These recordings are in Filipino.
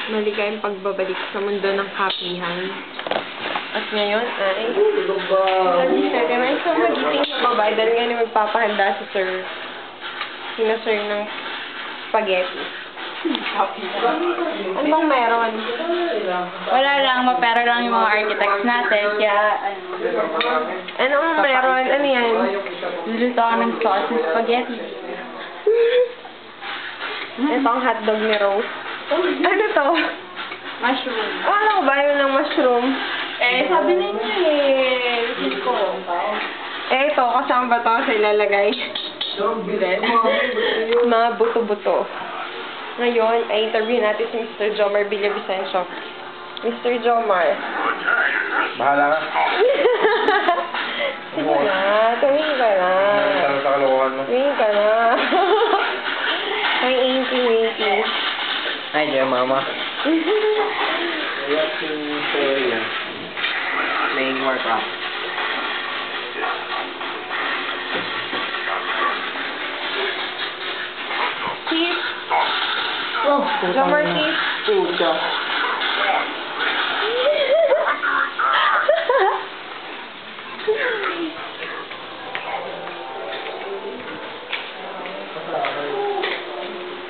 Maligayang pagbabalik sa mundo ng kapihan. At ngayon ay sabihin natin ay isang magising sa babae dahil ngayon magpapahanda si Sir. Sina-Sir ng spaghetti. Ano bang meron? Wala lang, mapera lang yung mga architects natin, kaya Anong meron? Ano yan? luluto ako ng sauce ng spaghetti. Ito ang hotdog ni Rose. Ano to? Mushroom. Akala ko ba yun ng mushroom? Sabi ninyo Feel ko. Ito, kasama ba ito sa ilalagay? Mga buto-buto. Ngayon, ay interview natin si Mr. Jomar Villavicencio. Mr. Jomar. Bahala ka. Sige na, tumingin ka na. Ano sa kalokohan mo? Tumingin ka na. May inky-winky. Hi there, mama. Watching Korea. Playing Warcraft. Kiss. Oh, Jomar, kiss. Puta.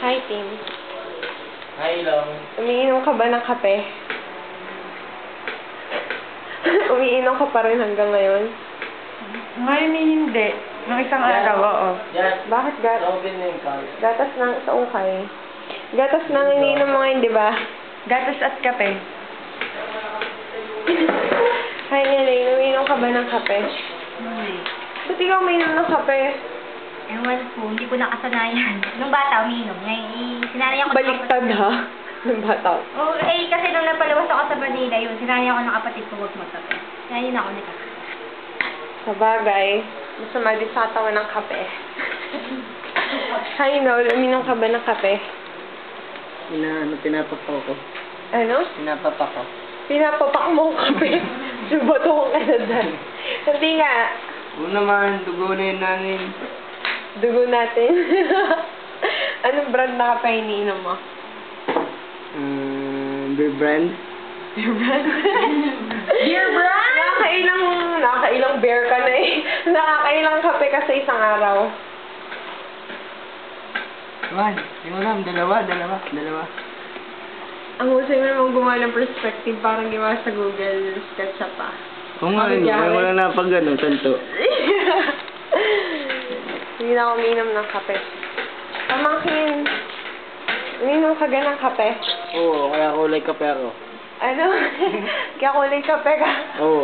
Hi, Tim. Hi, lang. Umiinom ka ba ng kape? Umiinom ka pa rin hanggang ngayon? Ngayon hindi. Nung isang araw, oo. Yes. Bakit Open na yung couch. gatas ng sa ukay? Gatas ng iniinom mo ngayon, di ba? Gatas at kape. Hi, Elaine. Umiinom ka ba ng kape? Hindi. Ba't ikaw umiinom ng kape? Ewan po, hindi ko nakasanayan. Nung bata, umiinom. Ngayon, sinanay ako Baliktad, ha? Nung bata. Oo, kasi nung napalawas ako sa Manila, yun, sinanay ako ng kapatid ko huwag magkape. Kaya yun ako nagkakape. Sa bagay, masama din sa katawan ng kape. Hi, Noel. Umiinom ka ba ng kape? Pinapapak ko. Ano? Pinapapak ko. Pinapapak mo ang kape. Subato ka na dyan. Hindi nga. Oo naman, dugo na yun namin. Dugo natin. Anong brand na kape iniinom mo? Beer brand? Beer brand? Beer brand? Nakakailang beer ka na eh. Nakakailang kape ka sa isang araw. One. Yung alam, dalawa. Ang husay mo namang gumawa ng perspective, parang ginawa sa Google Sketch pa. Kung nga, Bakit yan? wala na pag ano, tanto. Hindi na ako umiinom ng kape. Pamangkin, umiinom ka ng kape? Oo, kaya kulay kape ako. Ano? Kaya kulay kape ka? Oo.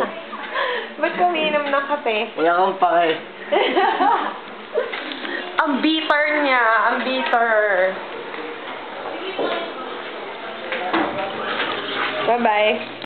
Ba't ka umiinom ng kape? Wala kang pake. Ang bitter niya, ang bitter. Bye-bye.